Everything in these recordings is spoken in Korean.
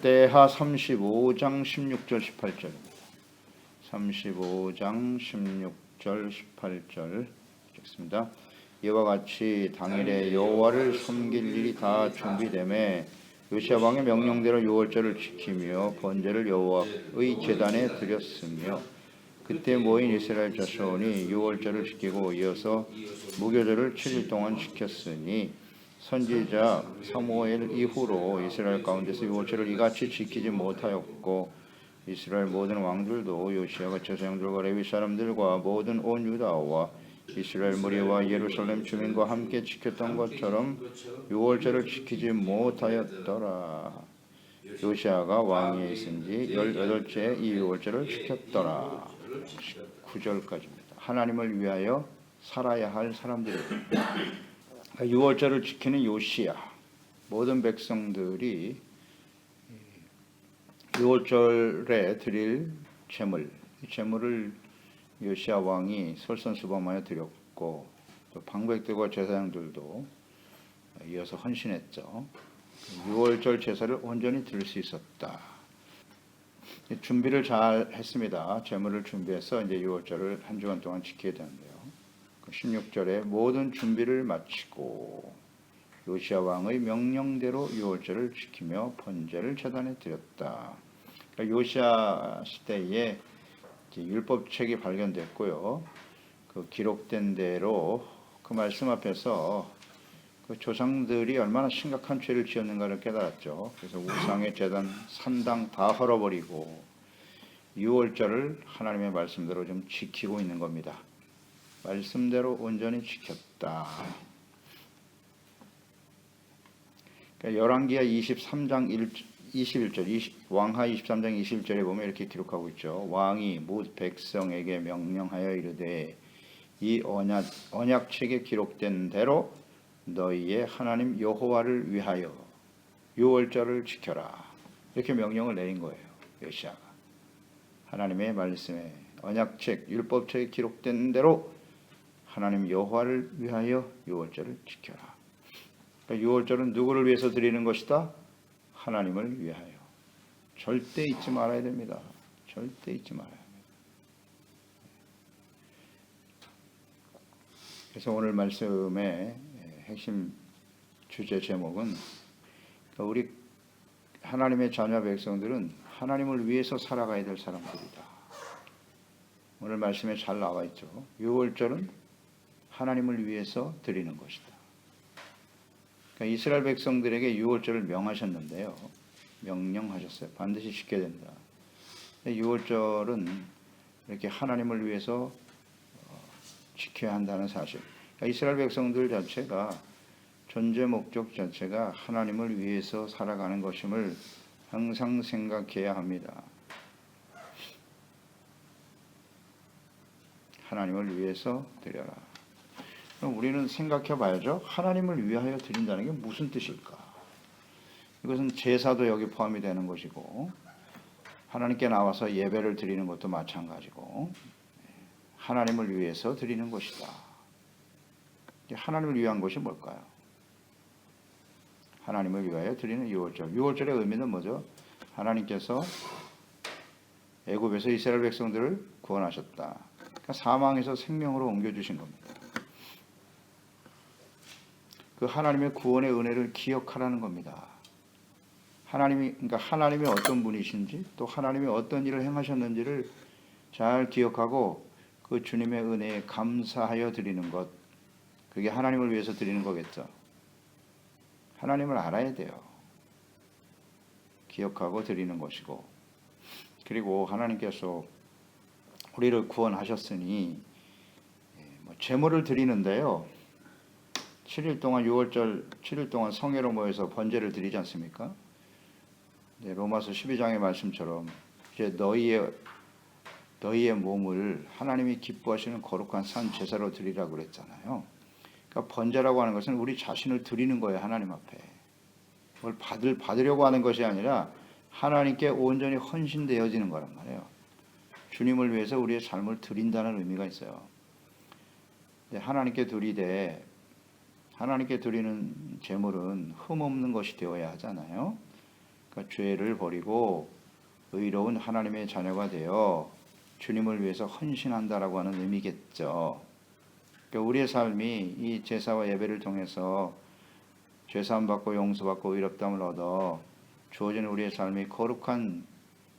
때하 35장 16절 18절입니다. 35장 16절 18절 읽겠습니다. 이와 같이 당일에 여호와를 섬길 일이 다 준비되매 요시야 왕의 명령대로 유월절을 지키며 번제를 여호와의 제단에 드렸으며 그때 모인 이스라엘 자손이 유월절을 지키고 이어서 무교절을 7일 동안 지켰으니 선지자 사무엘 이후로 이스라엘 가운데서 유월절을 이같이 지키지 못하였고 이스라엘 모든 왕들도 요시야가 제사장들과 레위 사람들과 모든 온 유다와 이스라엘 무리와 예루살렘 주민과 함께 지켰던 것처럼 유월절을 지키지 못하였더라. 요시야가 왕위에 있은 지 18째 이 유월절을 지켰더라. 9절까지입니다. 하나님을 위하여 살아야 할 사람들입니다. 유월절을 지키는 요시야, 모든 백성들이 유월절에 드릴 제물, 이 제물을 요시야 왕이 솔선수범하여 드렸고 또 방백들과 제사장들도 이어서 헌신했죠. 유월절 제사를 온전히 드릴 수 있었다. 준비를 잘 했습니다. 제물을 준비해서 이제 유월절을 한 주간 동안 지켜야 되는데요. 16절에 모든 준비를 마치고 요시야 왕의 명령대로 유월절을 지키며 번제를 제단에 드렸다. 그러니까 요시야 시대에 율법책이 발견됐고요. 그 기록된 대로 그 말씀 앞에서 그 조상들이 얼마나 심각한 죄를 지었는가를 깨달았죠. 그래서 우상의 제단 산당 다 헐어버리고 유월절을 하나님의 말씀대로 좀 지키고 있는 겁니다. 말씀대로 온전히 지켰다. 그러니까 열왕기하 23장 21절, 왕하 23장 21절에 보면 이렇게 기록하고 있죠. 왕이 뭇 백성에게 명령하여 이르되 이 언약책에 기록된 대로 너희의 하나님 여호와를 위하여 유월절을 지켜라. 이렇게 명령을 내린 거예요. 요시야가. 하나님의 말씀에 언약책, 율법책에 기록된 대로 하나님 여호와를 위하여 유월절을 지켜라. 그러니까 유월절은 누구를 위해서 드리는 것이다? 하나님을 위하여. 절대 잊지 말아야 됩니다. 절대 잊지 말아야 합니다. 그래서 오늘 말씀의 핵심 주제 제목은 우리 하나님의 자녀 백성들은 하나님을 위해서 살아가야 될 사람들이다. 오늘 말씀에 잘 나와 있죠. 유월절은 하나님을 위해서 드리는 것이다. 그러니까 이스라엘 백성들에게 유월절을 명하셨는데요. 명령하셨어요. 반드시 지켜야 된다. 유월절은 이렇게 하나님을 위해서 지켜야 한다는 사실. 그러니까 이스라엘 백성들 자체가 존재 목적 자체가 하나님을 위해서 살아가는 것임을 항상 생각해야 합니다. 하나님을 위해서 드려라. 그럼 우리는 생각해 봐야죠. 하나님을 위하여 드린다는 게 무슨 뜻일까? 이것은 제사도 여기 포함이 되는 것이고 하나님께 나와서 예배를 드리는 것도 마찬가지고 하나님을 위해서 드리는 것이다. 하나님을 위한 것이 뭘까요? 하나님을 위하여 드리는 유월절. 유월절의 의미는 뭐죠? 하나님께서 애굽에서 이스라엘 백성들을 구원하셨다. 그러니까 사망에서 생명으로 옮겨주신 겁니다. 그 하나님의 구원의 은혜를 기억하라는 겁니다. 그러니까 하나님이 어떤 분이신지 또 하나님이 어떤 일을 행하셨는지를 잘 기억하고 그 주님의 은혜에 감사하여 드리는 것. 그게 하나님을 위해서 드리는 거겠죠. 하나님을 알아야 돼요. 기억하고 드리는 것이고. 그리고 하나님께서 우리를 구원하셨으니 제물을 드리는데요. 7일 동안 유월절 7일 동안 성회로 모여서 번제를 드리지 않습니까? 로마서 12장의 말씀처럼 이제 너희의 몸을 하나님이 기뻐하시는 거룩한 산 제사로 드리라고 그랬잖아요. 그러니까 번제라고 하는 것은 우리 자신을 드리는 거예요. 하나님 앞에. 그걸 받으려고 하는 것이 아니라 하나님께 온전히 헌신되어지는 거란 말이에요. 주님을 위해서 우리의 삶을 드린다는 의미가 있어요. 하나님께 드리는 제물은 흠없는 것이 되어야 하잖아요. 그러니까 죄를 버리고 의로운 하나님의 자녀가 되어 주님을 위해서 헌신한다라고 하는 의미겠죠. 그러니까 우리의 삶이 이 제사와 예배를 통해서 죄사함 받고 용서받고 의롭다함을 얻어 주어진 우리의 삶이 거룩한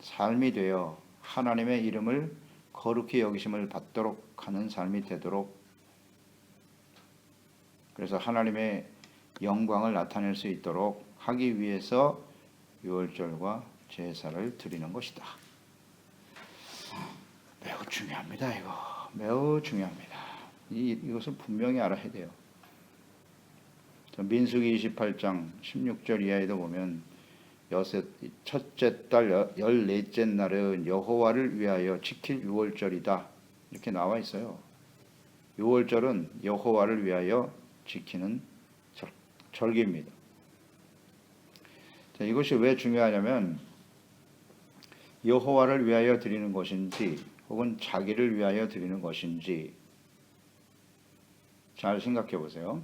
삶이 되어 하나님의 이름을 거룩히 여기심을 받도록 하는 삶이 되도록, 그래서 하나님의 영광을 나타낼 수 있도록 하기 위해서 유월절과 제사를 드리는 것이다. 매우 중요합니다. 이거 매우 중요합니다. 이것을 분명히 알아야 돼요. 민수기 28장 16절 이하에도 보면 첫째 달 14째 날은 여호와를 위하여 지킬 유월절이다 이렇게 나와 있어요. 유월절은 여호와를 위하여 지키는 절기입니다. 자, 이것이 왜 중요하냐면 여호와를 위하여 드리는 것인지 혹은 자기를 위하여 드리는 것인지 잘 생각해 보세요.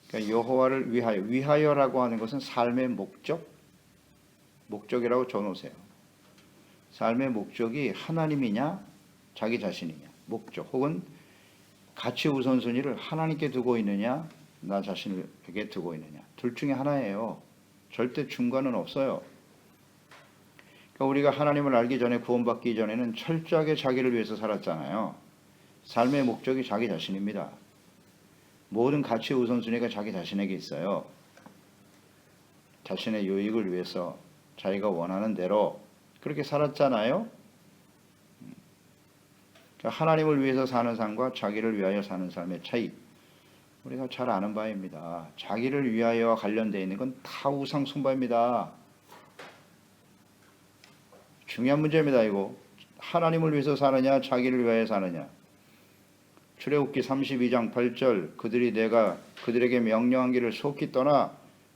그러니까 여호와를 위하여라고 하는 것은 삶의 목적이라고 적어놓으세요. 삶의 목적이 하나님이냐 자기 자신이냐, 목적 혹은 가치 우선순위를 하나님께 두고 있느냐 나 자신에게 두고 있느냐, 둘 중에 하나예요. 절대 중간은 없어요. 그러니까 우리가 하나님을 알기 전에, 구원받기 전에는 철저하게 자기를 위해서 살았잖아요. 삶의 목적이 자기 자신입니다. 모든 가치 우선순위가 자기 자신에게 있어요. 자신의 유익을 위해서 자기가 원하는 대로 그렇게 살았잖아요. 그러니까 하나님을 위해서 사는 삶과 자기를 위하여 사는 삶의 차이, 우리가 잘 아는 바입니다. 자기를 위하여와 관련되어 있는 건 다 우상 숭배입니다. 중요한 문제입니다. 이거 하나님을 위해서 사느냐 자기를 위하여 사느냐. 출애굽기 32장 8절 그들이 내가 그들에게 명령한 길을 속히 떠나,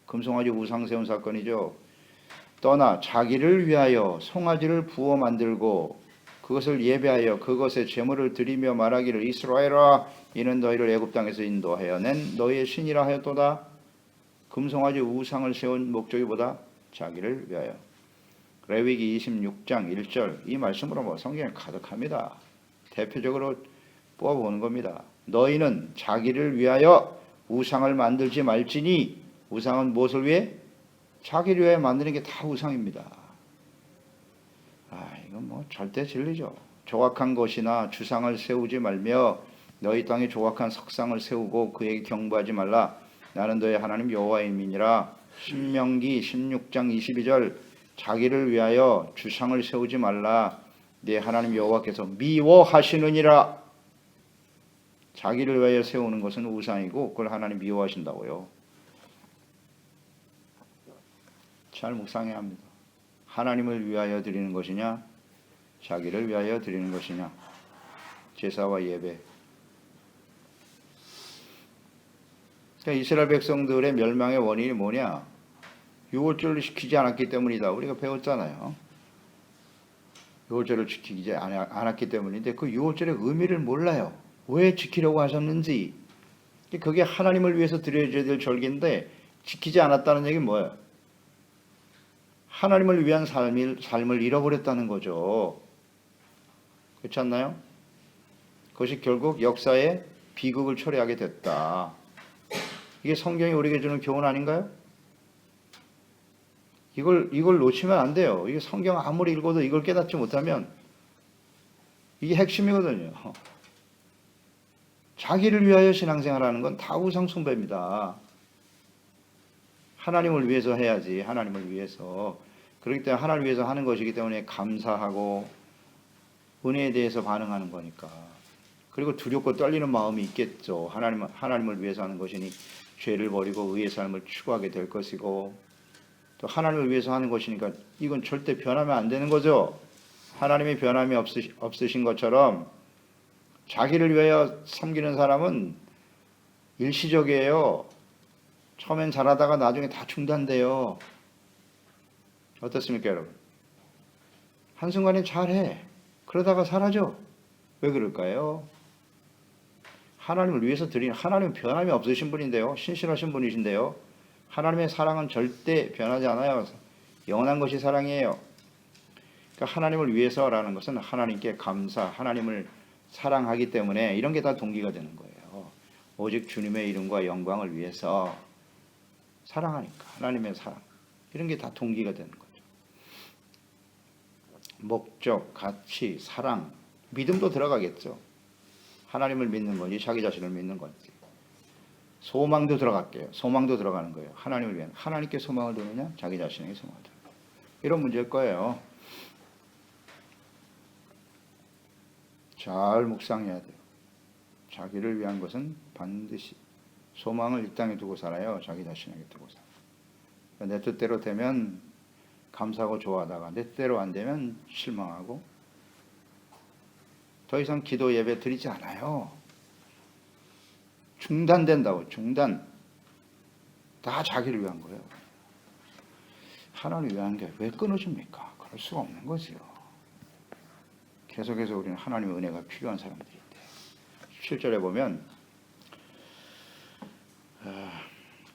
금송아지 우상 세운 사건이죠. 떠나 자기를 위하여 송아지를 부어 만들고 그것을 예배하여 그것에 제물을 드리며 말하기를 이스라엘아 이는 너희를 애굽 땅에서 인도하여 낸 너희의 신이라 하였도다. 금송아지 우상을 세운 목적이보다 자기를 위하여. 레위기 26장 1절 이 말씀으로 뭐 성경에 가득합니다. 대표적으로 뽑아보는 겁니다. 너희는 자기를 위하여 우상을 만들지 말지니, 우상은 무엇을 위해? 자기를 위해 만드는 게 다 우상입니다. 이건 뭐 절대 진리죠. 조각한 것이나 주상을 세우지 말며 너희 땅에 조각한 석상을 세우고 그에게 경배하지 말라. 나는 너희 하나님 여호와임이니라. 신명기 16장 22절 자기를 위하여 주상을 세우지 말라. 네 하나님 여호와께서 미워하시느니라. 자기를 위하여 세우는 것은 우상이고 그걸 하나님 미워하신다고요. 잘 묵상해야 합니다. 하나님을 위하여 드리는 것이냐 자기를 위하여 드리는 것이냐. 제사와 예배. 그러니까 이스라엘 백성들의 멸망의 원인이 뭐냐? 유월절을 지키지 않았기 때문이다. 우리가 배웠잖아요. 유월절을 지키지 않았기 때문인데 그 유월절의 의미를 몰라요. 왜 지키려고 하셨는지. 그게 하나님을 위해서 드려야 될 절기인데 지키지 않았다는 얘기는 뭐예요? 하나님을 위한 삶을 잃어버렸다는 거죠. 그렇지 않나요? 그것이 결국 역사에 비극을 초래하게 됐다. 이게 성경이 우리에게 주는 교훈 아닌가요? 이걸 놓치면 안 돼요. 이게 성경 아무리 읽어도 이걸 깨닫지 못하면 이게 핵심이거든요. 자기를 위하여 신앙생활하는 건 다 우상 숭배입니다. 하나님을 위해서 해야지. 하나님을 위해서. 그렇기 때문에 하나님을 위해서 하는 것이기 때문에 감사하고 은혜에 대해서 반응하는 거니까. 그리고 두렵고 떨리는 마음이 있겠죠. 하나님을 위해서 하는 것이니 죄를 버리고 의의 삶을 추구하게 될 것이고, 또 하나님을 위해서 하는 것이니까 이건 절대 변하면 안 되는 거죠. 하나님이 변함이 없으신 것처럼 자기를 위하여 섬기는 사람은 일시적이에요. 처음엔 잘하다가 나중에 다 중단돼요. 어떻습니까, 여러분? 한순간에 잘해. 그러다가 사라져. 왜 그럴까요? 하나님을 위해서 드리는, 하나님은 변함이 없으신 분인데요. 신실하신 분이신데요. 하나님의 사랑은 절대 변하지 않아요. 영원한 것이 사랑이에요. 그러니까 하나님을 위해서라는 것은 하나님께 감사, 하나님을 사랑하기 때문에 이런 게 다 동기가 되는 거예요. 오직 주님의 이름과 영광을 위해서 사랑하니까 하나님의 사랑, 이런 게 다 동기가 되는 거죠. 목적, 가치, 사랑, 믿음도 들어가겠죠. 하나님을 믿는 건지 자기 자신을 믿는 건지. 소망도 들어갈게요. 소망도 들어가는 거예요. 하나님을 위한, 하나님께 소망을 두느냐, 자기 자신에게 소망을 두느냐, 이런 문제일 거예요. 잘 묵상해야 돼요. 자기를 위한 것은 반드시 소망을 이 땅에 두고 살아요. 자기 자신에게 두고 살아요. 내 뜻대로 되면 감사하고 좋아하다가 내 뜻대로 안 되면 실망하고 더 이상 기도 예배 드리지 않아요. 중단된다고. 중단. 다 자기를 위한 거예요. 하나님을 위한 게 왜 끊어집니까? 그럴 수가 없는 거지요. 계속해서 우리는 하나님의 은혜가 필요한 사람들인데 7절에 보면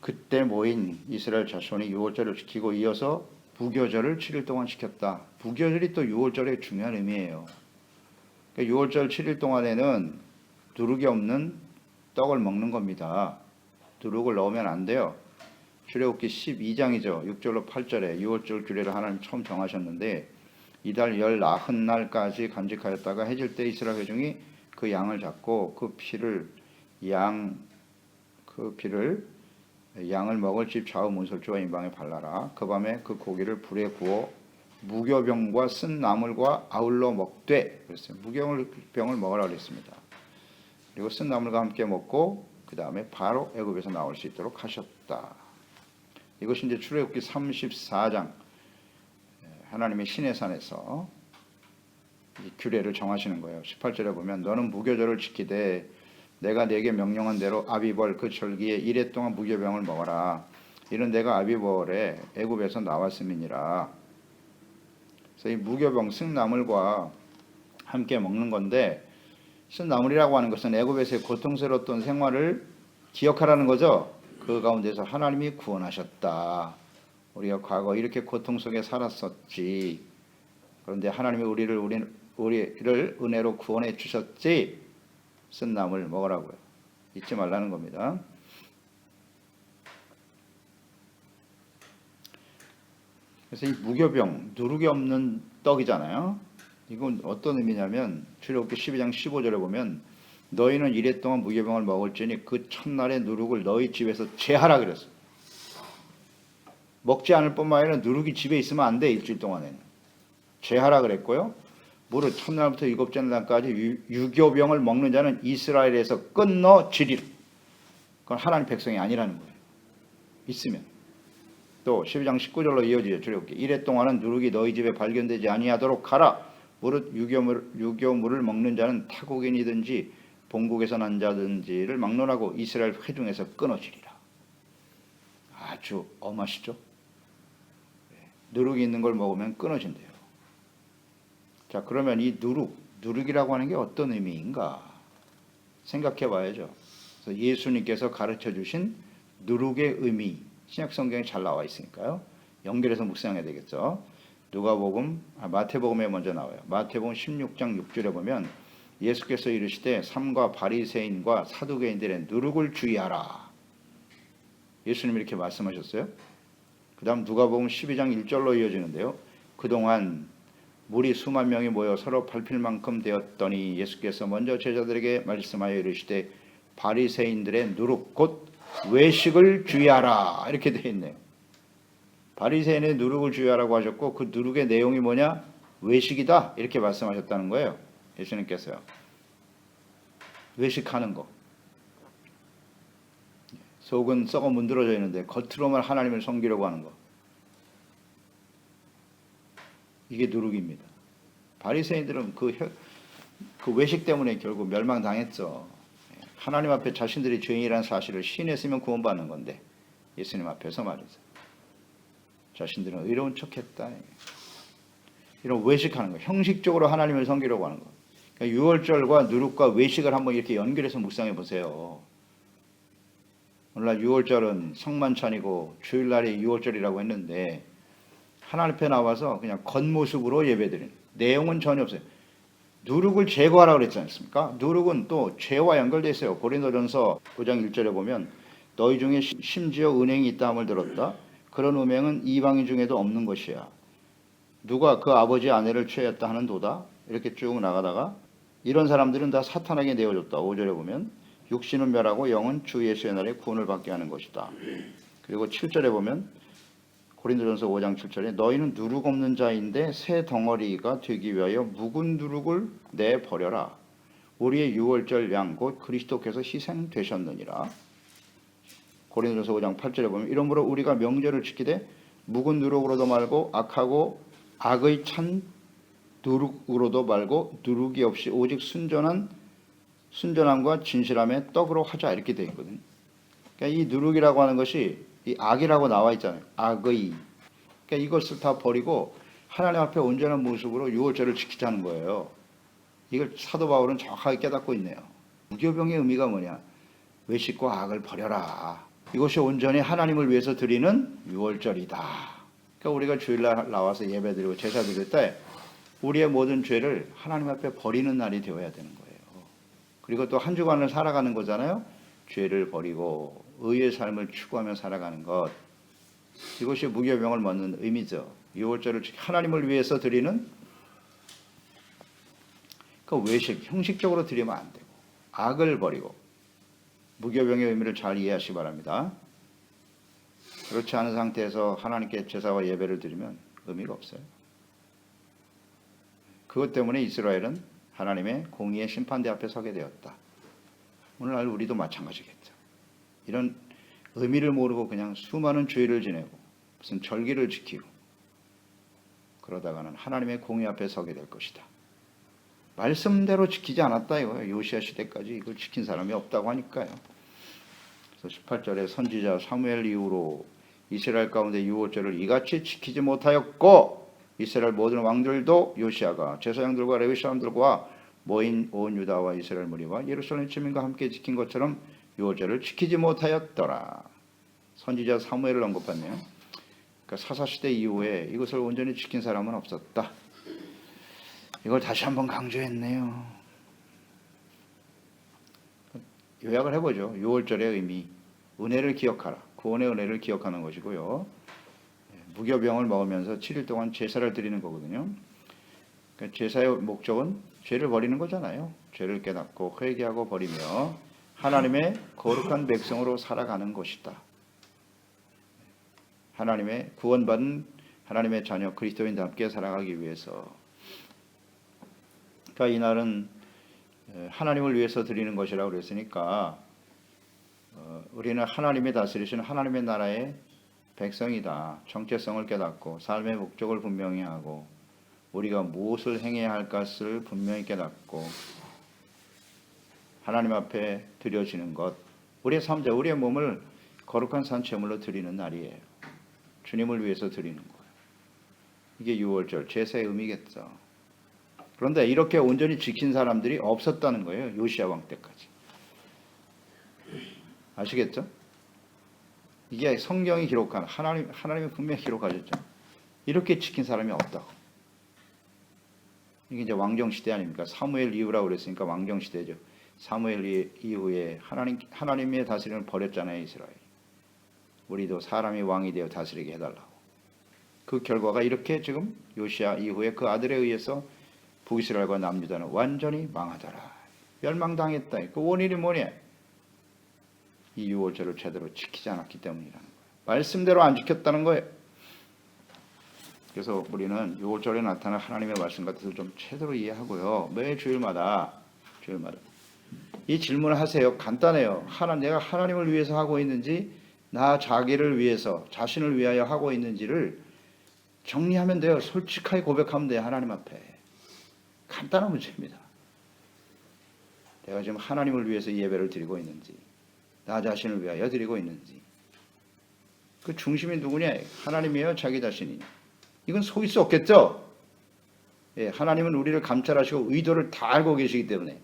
그때 모인 이스라엘 자손이 유월절을 지키고 이어서 무교절을 7일 동안 지켰다. 무교절이 또 유월절의 중요한 의미예요. 그러니까 유월절 7일 동안에는 누룩이 없는 떡을 먹는 겁니다. 누룩을 넣으면 안 돼요. 출애굽기 12장이죠. 6절로 8절에 유월절 규례를 하나님 처음 정하셨는데 이달 열 나흔 날까지 간직하였다가 해질 때 이스라엘 회중이 그 양을 잡고 그 피를 양을 먹을 집 좌우 문설주와 인방에 발라라. 그 밤에 그 고기를 불에 구워 무교병과 쓴 나물과 아울러 먹되 그랬어요. 무교병을 먹으라 그랬습니다. 그리고 쓴 나물과 함께 먹고 그 다음에 바로 애굽에서 나올 수 있도록 하셨다. 이것이 이제 출애굽기 34장 하나님의 신의 산에서 이 규례를 정하시는 거예요. 18절에 보면 너는 무교절을 지키되 내가 네게 명령한 대로 아비벌 그 절기에 1회 동안 무교병을 먹어라. 이는 내가 아비벌에 애굽에서 나왔음이니라. 그래서 이 무교병 쓴나물과 함께 먹는 건데 쓴나물이라고 하는 것은 애굽에서의 고통스러웠던 생활을 기억하라는 거죠. 그 가운데서 하나님이 구원하셨다. 우리가 과거 이렇게 고통 속에 살았었지. 그런데 하나님이 우리를 은혜로 구원해 주셨지. 쓴나물 먹으라고요. 잊지 말라는 겁니다. 그래서 이 무교병, 누룩이 없는 떡이잖아요. 이건 어떤 의미냐면 출애굽기 12장 15절에 보면 너희는 이래 동안 무교병을 먹을지니 그 첫날의 누룩을 너희 집에서 제하라 그랬어요. 먹지 않을 뿐만 아니라 누룩이 집에 있으면 안 돼. 일주일 동안에는 제하라 그랬고요. 무릇 첫날부터 일곱째 날까지 유교병을 먹는 자는 이스라엘에서 끊어지리라. 그건 하나님 백성이 아니라는 거예요. 있으면. 또 12장 19절로 이어지죠. 출애굽기 이래 동안은 누룩이 너희 집에 발견되지 아니하도록 하라. 무릇 유교물을 먹는 자는 타국인이든지 본국에서 난 자든지를 막론하고 이스라엘 회중에서 끊어지리라. 아주 엄하시죠? 누룩이 있는 걸 먹으면 끊어진대요. 자, 그러면 이 누룩이라고 하는 게 어떤 의미인가 생각해 봐야죠. 그래서 예수님께서 가르쳐 주신 누룩의 의미, 신약 성경에 잘 나와 있으니까요. 연결해서 묵상해야 되겠죠. 마태복음에 먼저 나와요. 마태복음 16장 6절에 보면 예수께서 이르시되 삼가 바리새인과 사두개인들의 누룩을 주의하라. 예수님이 이렇게 말씀하셨어요. 그 다음 누가복음 12장 1절로 이어지는데요. 그동안 무리 수만 명이 모여 서로 밟힐 만큼 되었더니 예수께서 먼저 제자들에게 말씀하여 이르시되 바리새인들의 누룩 곧 외식을 주의하라. 이렇게 되어 있네요. 바리새인의 누룩을 주의하라고 하셨고 그 누룩의 내용이 뭐냐? 외식이다. 이렇게 말씀하셨다는 거예요. 예수님께서요. 외식하는 거. 속은 썩어 문드러져 있는데 겉으로만 하나님을 섬기려고 하는 거. 이게 누룩입니다. 바리새인들은 그 외식 때문에 결국 멸망당했죠. 하나님 앞에 자신들이 죄인이라는 사실을 시인했으면 구원받는 건데 예수님 앞에서 말이죠. 자신들은 의로운 척했다. 이런 외식하는 거. 형식적으로 하나님을 섬기려고 하는 거. 그러니까 유월절과 누룩과 외식을 한번 이렇게 연결해서 묵상해 보세요. 오늘날 유월절은 성만찬이고 주일날이 유월절이라고 했는데 하나님 앞에 나와서 그냥 겉모습으로 예배드리는, 내용은 전혀 없어요. 누룩을 제거하라고 그랬지 않습니까? 누룩은 또 죄와 연결되어 있어요. 고린도전서 5장 1절에 보면 너희 중에 심지어 은행이 있다함을 들었다. 그런 음행은 이방인 중에도 없는 것이야. 누가 그 아버지 아내를 취하였다 하는 도다. 이렇게 쭉 나가다가 이런 사람들은 다 사탄에게 내어줬다. 5절에 보면 육신은 멸하고 영은 주 예수의 날에 구원을 받게 하는 것이다. 그리고 7절에 보면 고린도전서 5장 7절에 너희는 누룩 없는 자인데 새 덩어리가 되기 위하여 묵은 누룩을 내버려라. 우리의 유월절 양 곧 그리스도께서 희생되셨느니라. 고린도전서 5장 8절에 보면 이러므로 우리가 명절을 지키되 묵은 누룩으로도 말고 악하고 악의 찬 누룩으로도 말고 누룩이 없이 오직 순전함과 진실함의 떡으로 하자 이렇게 되어 있거든요. 그러니까 이 누룩이라고 하는 것이 이 악이라고 나와 있잖아요. 악의. 그러니까 이것을 다 버리고 하나님 앞에 온전한 모습으로 유월절을 지키자는 거예요. 이걸 사도 바울은 정확하게 깨닫고 있네요. 무교병의 의미가 뭐냐? 외식과 악을 버려라. 이것이 온전히 하나님을 위해서 드리는 유월절이다. 그러니까 우리가 주일날 나와서 예배드리고 제사 드릴 때 우리의 모든 죄를 하나님 앞에 버리는 날이 되어야 되는 거예요. 그리고 또 한 주간을 살아가는 거잖아요. 죄를 버리고 의의 삶을 추구하며 살아가는 것. 이것이 무교병을 먹는 의미죠. 유월절을 하나님을 위해서 드리는 그 외식, 형식적으로 드리면 안 되고 악을 버리고 무교병의 의미를 잘 이해하시기 바랍니다. 그렇지 않은 상태에서 하나님께 제사와 예배를 드리면 의미가 없어요. 그것 때문에 이스라엘은 하나님의 공의의 심판대 앞에 서게 되었다. 오늘날 우리도 마찬가지겠죠. 이런 의미를 모르고 그냥 수많은 죄를 지내고 무슨 절기를 지키고 그러다가는 하나님의 공의 앞에 서게 될 것이다. 말씀대로 지키지 않았다 이거예요. 요시야 시대까지 이걸 지킨 사람이 없다고 하니까요. 그래서 18절에 선지자 사무엘 이후로 이스라엘 가운데 유월절을 이같이 지키지 못하였고 이스라엘 모든 왕들도 요시야가 제사장들과 레위 사람들과 모인 온 유다와 이스라엘 무리와 예루살렘 주민과 함께 지킨 것처럼 유월절을 지키지 못하였더라. 선지자 사무엘을 언급하네요. 그러니까 사사시대 이후에 이것을 온전히 지킨 사람은 없었다. 이걸 다시 한번 강조했네요. 요약을 해보죠. 유월절의 의미, 은혜를 기억하라. 구원의 은혜를 기억하는 것이고요. 무교병을 먹으면서 7일 동안 제사를 드리는 거거든요. 그러니까 제사의 목적은 죄를 버리는 거잖아요. 죄를 깨닫고 회개하고 버리며 하나님의 거룩한 백성으로 살아가는 것이다. 하나님의 구원받은 하나님의 자녀 그리스도인답게 살아가기 위해서. 그러니까 이날은 하나님을 위해서 드리는 것이라고 그랬으니까 우리는 하나님이 다스리시는 하나님의 나라의 백성이다. 정체성을 깨닫고 삶의 목적을 분명히 하고 우리가 무엇을 행해야 할 것을 분명히 깨닫고 하나님 앞에 드려지는 것, 우리의 삶자, 우리의 몸을 거룩한 산제물로 드리는 날이에요. 주님을 위해서 드리는 거예요. 이게 유월절 제사의 의미겠죠. 그런데 이렇게 온전히 지킨 사람들이 없었다는 거예요. 요시야 왕 때까지. 아시겠죠? 이게 성경이 기록한 하나님이 분명히 기록하셨죠. 이렇게 지킨 사람이 없다고. 이게 이제 왕정 시대 아닙니까? 사무엘 이후라고 그랬으니까 왕정 시대죠. 사무엘 이후에 하나님의 다스림을 버렸잖아요, 이스라엘. 우리도 사람이 왕이 되어 다스리게 해달라고. 그 결과가 이렇게 지금 요시야 이후에 그 아들에 의해서 북이스라엘과 남유다는 완전히 망하더라. 멸망당했다. 그 원인이 뭐냐? 이 유월절을 제대로 지키지 않았기 때문이라는 거예요. 말씀대로 안 지켰다는 거예요. 그래서 우리는 유월절에 나타난 하나님의 말씀 같은 것을 좀 제대로 이해하고요. 매 주일마다 이 질문을 하세요. 간단해요. 내가 하나님을 위해서 하고 있는지 나 자기를 위해서 자신을 위하여 하고 있는지를 정리하면 돼요. 솔직하게 고백하면 돼요. 하나님 앞에. 간단한 문제입니다. 내가 지금 하나님을 위해서 예배를 드리고 있는지 나 자신을 위하여 드리고 있는지 그 중심이 누구냐? 하나님이에요? 자기 자신이냐? 이건 속일 수 없겠죠? 예, 하나님은 우리를 감찰하시고 의도를 다 알고 계시기 때문에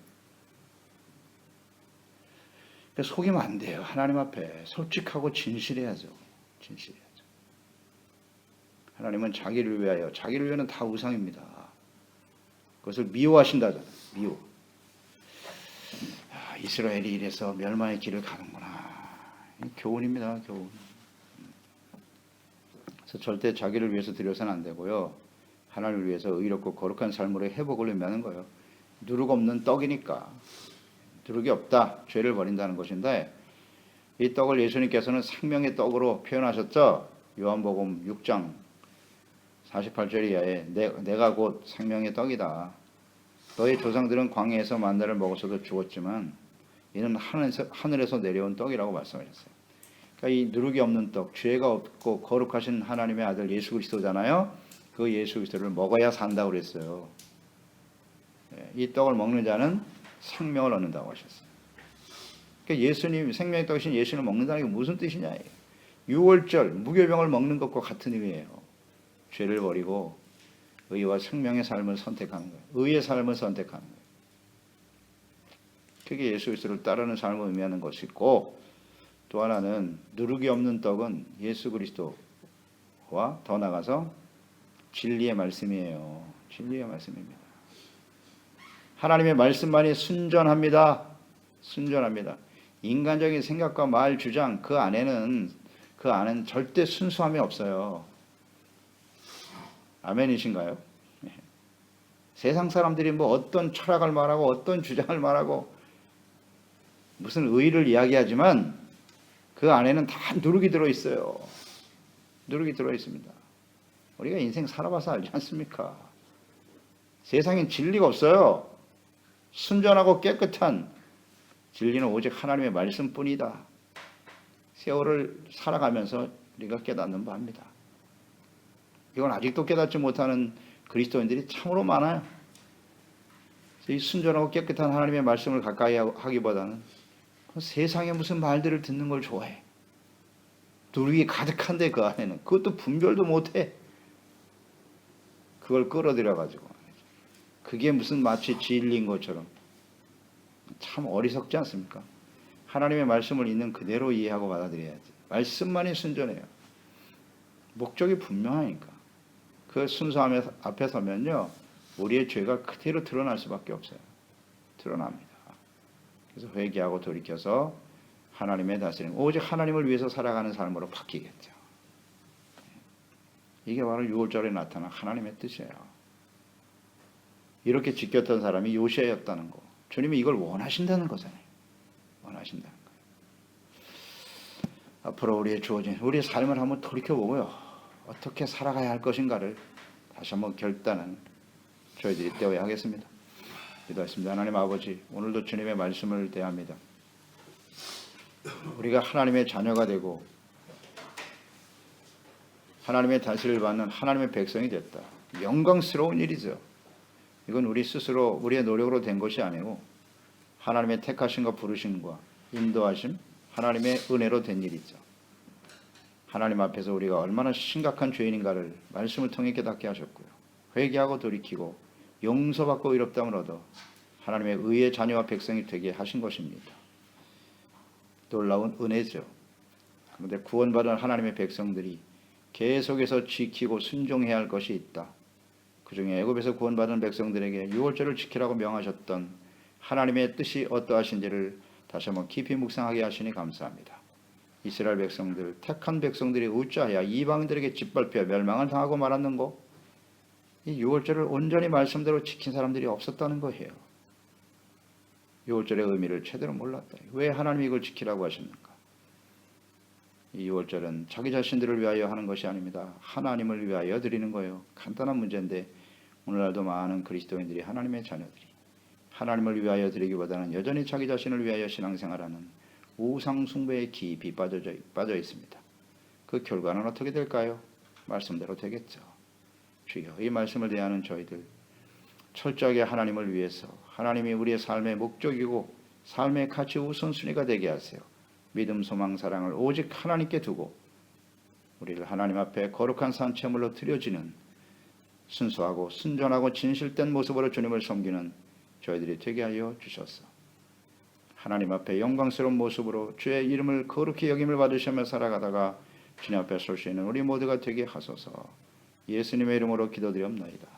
속이면 안 돼요. 하나님 앞에 솔직하고 진실해야죠. 진실해야죠. 하나님은 자기를 위하여, 자기를 위하여는 다 우상입니다. 그것을 미워하신다잖아요. 미워. 이스라엘이 이래서 멸망의 길을 가는구나. 교훈입니다. 교훈. 그래서 절대 자기를 위해서 드려서는 안 되고요. 하나님을 위해서 의롭고 거룩한 삶으로 회복을 의미하는 거예요. 누룩 없는 떡이니까. 누룩이 없다. 죄를 버린다는 것인데 이 떡을 예수님께서는 생명의 떡으로 표현하셨죠. 요한복음 6장 48절 이하에 내가 곧 생명의 떡이다. 너희 조상들은 광야에서 만나를 먹어서도 죽었지만 이는 하늘에서 내려온 떡이라고 말씀하셨어요. 그러니까 이 누룩이 없는 떡, 죄가 없고 거룩하신 하나님의 아들 예수 그리스도잖아요. 그 예수 그리스도를 먹어야 산다고 그랬어요. 이 떡을 먹는 자는 생명을 얻는다고 하셨어요. 그러니까 예수님, 생명의 떡이신 예수를 먹는다는 게 무슨 뜻이냐. 6월절 무교병을 먹는 것과 같은 의미예요. 죄를 버리고 의와 생명의 삶을 선택하는 거예요. 의의 삶을 선택하는 거예요. 그게 예수 그리스도를 따르는 삶을 의미하는 것이고, 또 하나는 누룩이 없는 떡은 예수 그리스도와 더 나아가서 진리의 말씀이에요. 진리의 말씀입니다. 하나님의 말씀만이 순전합니다. 순전합니다. 인간적인 생각과 말, 주장 그 안에는 절대 순수함이 없어요. 아멘이신가요? 네. 세상 사람들이 뭐 어떤 철학을 말하고 어떤 주장을 말하고 무슨 의의를 이야기하지만 그 안에는 다 누룩이 들어있어요. 누룩이 들어있습니다. 우리가 인생 살아봐서 알지 않습니까? 세상엔 진리가 없어요. 순전하고 깨끗한 진리는 오직 하나님의 말씀뿐이다. 세월을 살아가면서 우리가 깨닫는 바입니다. 이건 아직도 깨닫지 못하는 그리스도인들이 참으로 많아요. 이 순전하고 깨끗한 하나님의 말씀을 가까이 하기보다는 세상에 무슨 말들을 듣는 걸 좋아해. 누룩이 가득한데 그 안에는 그것도 분별도 못해. 그걸 끌어들여가지고 그게 무슨 마치 진리인 것처럼 참 어리석지 않습니까? 하나님의 말씀을 있는 그대로 이해하고 받아들여야지. 말씀만이 순전해요. 목적이 분명하니까. 그 순수함 앞에 서면요, 우리의 죄가 그대로 드러날 수밖에 없어요. 드러납니다. 그래서 회개하고 돌이켜서 하나님의 다스림, 오직 하나님을 위해서 살아가는 삶으로 바뀌겠죠. 이게 바로 6월절에 나타난 하나님의 뜻이에요. 이렇게 지켰던 사람이 요시아였다는 거. 주님이 이걸 원하신다는 거잖아요. 원하신다는 거예요. 앞으로 우리의 주어진 우리의 삶을 한번 돌이켜보고요. 어떻게 살아가야 할 것인가를 다시 한번 결단은 저희들이 떼어야 하겠습니다. 기도하겠습니다. 하나님 아버지, 오늘도 주님의 말씀을 대합니다. 우리가 하나님의 자녀가 되고 하나님의 다스림을 받는 하나님의 백성이 됐다. 영광스러운 일이죠. 이건 우리 스스로 우리의 노력으로 된 것이 아니고 하나님의 택하심과 부르심과 인도하심, 하나님의 은혜로 된 일이죠. 하나님 앞에서 우리가 얼마나 심각한 죄인인가를 말씀을 통해 깨닫게 하셨고요. 회개하고 돌이키고 용서받고 의롭다함을 얻어 하나님의 의의 자녀와 백성이 되게 하신 것입니다. 놀라운 은혜죠. 그런데 구원받은 하나님의 백성들이 계속해서 지키고 순종해야 할 것이 있다. 그 중에 애굽에서 구원받은 백성들에게 유월절을 지키라고 명하셨던 하나님의 뜻이 어떠하신지를 다시 한번 깊이 묵상하게 하시니 감사합니다. 이스라엘 백성들, 택한 백성들이 어찌하여 이방인들에게 짓밟혀 멸망을 당하고 말았는고? 이 유월절을 온전히 말씀대로 지킨 사람들이 없었다는 거예요. 유월절의 의미를 제대로 몰랐다. 왜 하나님이 이걸 지키라고 하셨는가? 이 유월절은 자기 자신들을 위하여 하는 것이 아닙니다. 하나님을 위하여 드리는 거예요. 간단한 문제인데 오늘날도 많은 그리스도인들이 하나님의 자녀들이 하나님을 위하여 드리기보다는 여전히 자기 자신을 위하여 신앙생활하는 우상 숭배에 깊이 빠져 있습니다. 그 결과는 어떻게 될까요? 말씀대로 되겠죠. 주여, 이 말씀을 대하는 저희들 철저하게 하나님을 위해서, 하나님이 우리의 삶의 목적이고 삶의 가치 우선순위가 되게 하세요. 믿음, 소망, 사랑을 오직 하나님께 두고 우리를 하나님 앞에 거룩한 산채물로 드려지는 순수하고 순전하고 진실된 모습으로 주님을 섬기는 저희들이 되게 하여 주셔서 하나님 앞에 영광스러운 모습으로 주의 이름을 거룩히 여김을 받으시며 살아가다가 주님 앞에 설 수 있는 우리 모두가 되게 하소서. 예수님의 이름으로 기도드리옵나이다.